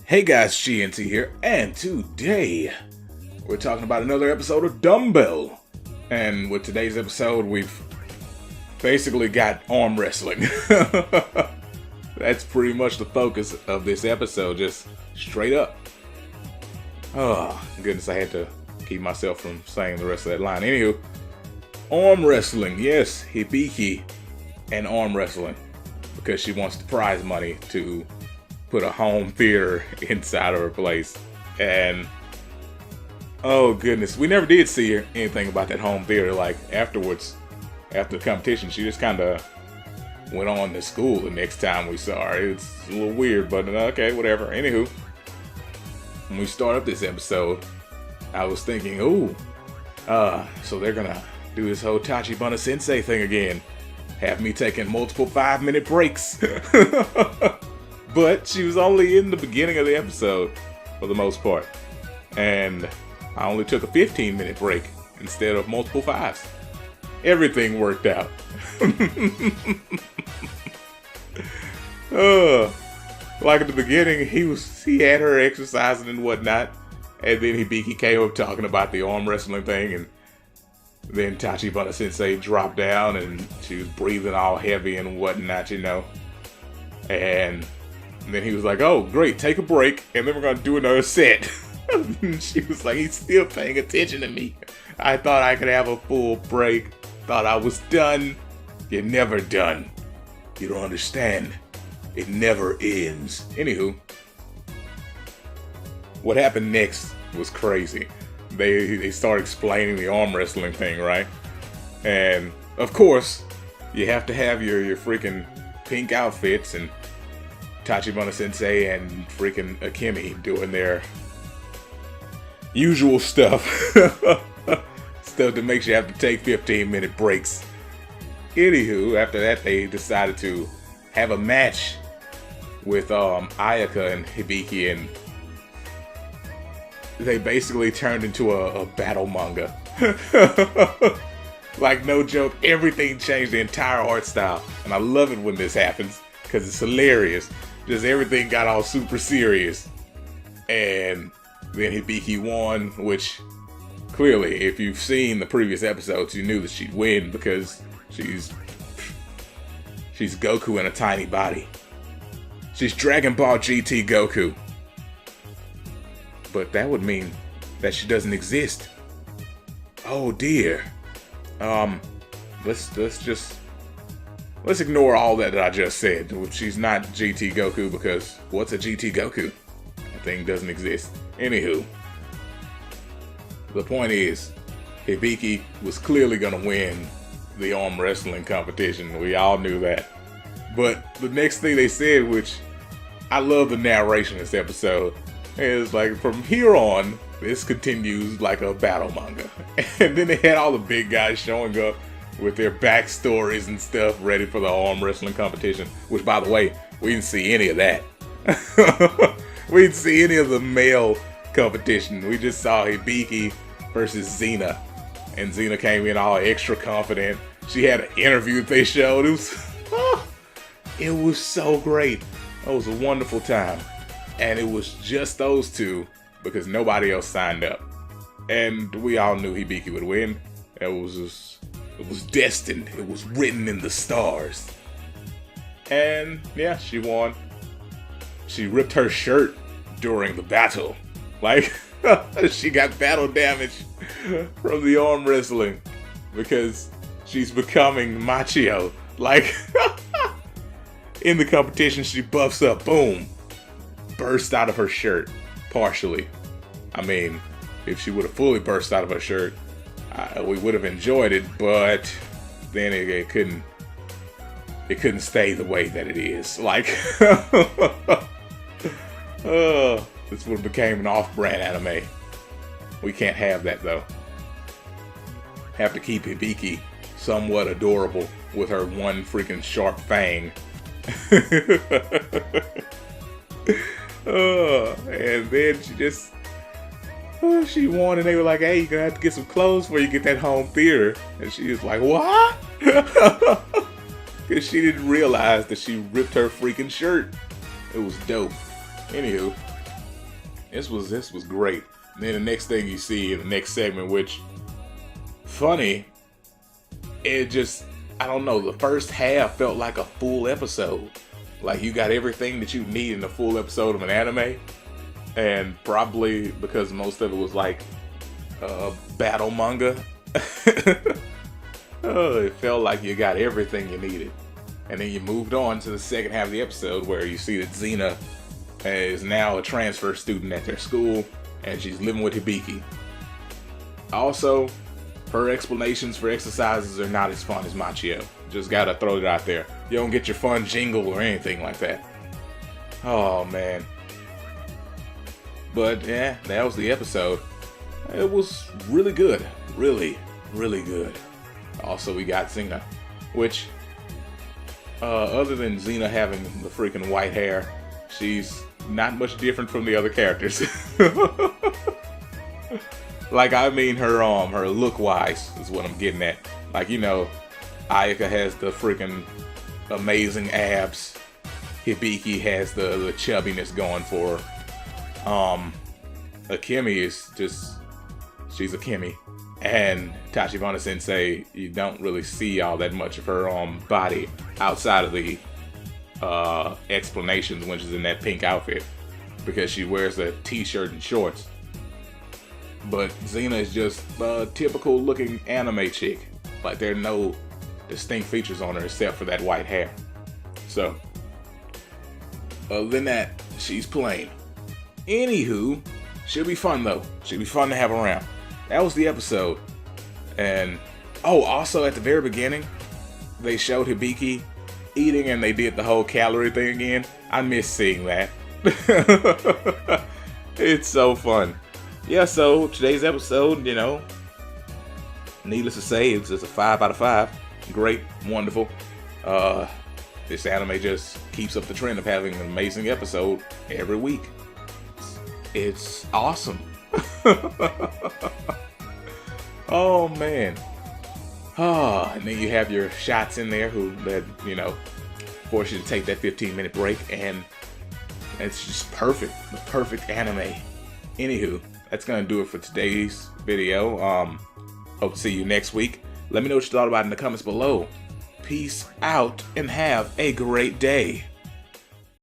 Hey guys, GNT here, and today we're talking about another episode of Dumbbell. And with today's episode, we've basically got arm wrestling. That's pretty much the focus of this episode, just straight up. Oh, goodness, I had to keep myself from saying the rest of that line. Anywho, arm wrestling, yes, HIBIKI and arm wrestling, because she wants the prize money to put a home theater inside of her place. And oh goodness, we never did see anything about that home theater. Like afterwards, after the competition, she just kind of went on to school the next time we saw her. It's a little weird, but okay, whatever. Anywho, when we start up this episode, I was thinking, so they're gonna do this whole Tachibana Sensei thing again, have me taking multiple 5-minute breaks. But she was only in the beginning of the episode for the most part. And I only took a 15-minute break instead of multiple 5s. Everything worked out. Like at the beginning, he had her exercising and whatnot. And then HIBIKI came up talking about the arm wrestling thing. And then Tachibana Sensei dropped down and she was breathing all heavy and whatnot, you know. And then he was like, oh, great, take a break, and then we're going to do another set. She was like, he's still paying attention to me. I thought I could have a full break. Thought I was done. You're never done. You don't understand. It never ends. Anywho, what happened next was crazy. They start explaining the arm wrestling thing, right? And, of course, you have to have your freaking pink outfits, and Tachibana Sensei and freaking Akemi doing their usual stuff. Stuff that makes you have to take 15-minute breaks. Anywho, after that they decided to have a match with Ayaka and HIBIKI, and they basically turned into a battle manga. Like, no joke, everything changed, the entire art style. And I love it when this happens, because it's hilarious. Just everything got all super serious. And then HIBIKI won, which clearly, if you've seen the previous episodes, you knew that she'd win because she's Goku in a tiny body. She's Dragon Ball GT Goku. But that would mean that she doesn't exist. Oh dear. Let's ignore all that I just said. She's not GT Goku, because what's a GT Goku? That thing doesn't exist. Anywho, the point is, HIBIKI was clearly going to win the arm wrestling competition. We all knew that. But the next thing they said, which I love the narration in this episode, is like, from here on, this continues like a battle manga. And then they had all the big guys showing up with their backstories and stuff ready for the arm wrestling competition. Which, by the way, we didn't see any of that. We didn't see any of the male competition. We just saw HIBIKI versus Xena. And Xena came in all extra confident. She had an interview that they showed. It was so great. It was a wonderful time. And it was just those two, because nobody else signed up. And we all knew HIBIKI would win. It was destined. It was written in the stars. And yeah, she won. She ripped her shirt during the battle. Like, she got battle damage from the arm wrestling because she's becoming macho. Like, in the competition, she buffs up, boom, burst out of her shirt, partially. I mean, if she would have fully burst out of her shirt, we would have enjoyed it, but then it couldn't stay the way that it is. Like, this would have became an off-brand anime. We can't have that, though. Have to keep HIBIKI somewhat adorable with her one freaking sharp fang. And then she won, and they were like, hey, you're gonna have to get some clothes before you get that home theater. And she was like, what? Because she didn't realize that she ripped her freaking shirt. It was dope. Anywho, This was great. And then the next thing you see in the next segment, which funny, it just, I don't know, the first half felt like a full episode. Like you got everything that you need in a full episode of an anime. And probably because most of it was like battle manga. Oh, it felt like you got everything you needed. And then you moved on to the second half of the episode where you see that Xena is now a transfer student at their school and she's living with Hibiki. Also, her explanations for exercises are not as fun as Machio. Just gotta throw it out there. You don't get your fun jingle or anything like that. Oh man. But yeah, that was the episode. It was really good. Really, really good. Also, we got Xena, which, other than Xena having the freaking white hair, she's not much different from the other characters. Like, I mean, her look-wise is what I'm getting at. Like, you know, Ayaka has the freaking amazing abs. Hibiki has the chubbiness going for her. Akemi is just, she's Akemi. And Tachibana Sensei, you don't really see all that much of her body outside of the explanations when she's in that pink outfit, because she wears a t-shirt and shorts. But Xena is just a typical looking anime chick. Like, there are no distinct features on her except for that white hair. So, other than that, she's plain. Anywho, she'll be fun though. She'll be fun to have around. That was the episode. And, oh, also at the very beginning, they showed Hibiki eating and they did the whole calorie thing again. I miss seeing that. It's so fun. Yeah, so today's episode, you know, needless to say, it's just a 5 out of 5. Great, wonderful. This anime just keeps up the trend of having an amazing episode every week. It's awesome. Oh man. And then you have your shots in there that, you know, force you to take that 15-minute break, and it's just perfect. The perfect anime. Anywho, that's gonna do it for today's video. Hope to see you next week. Let me know what you thought about it in the comments below. Peace out and have a great day.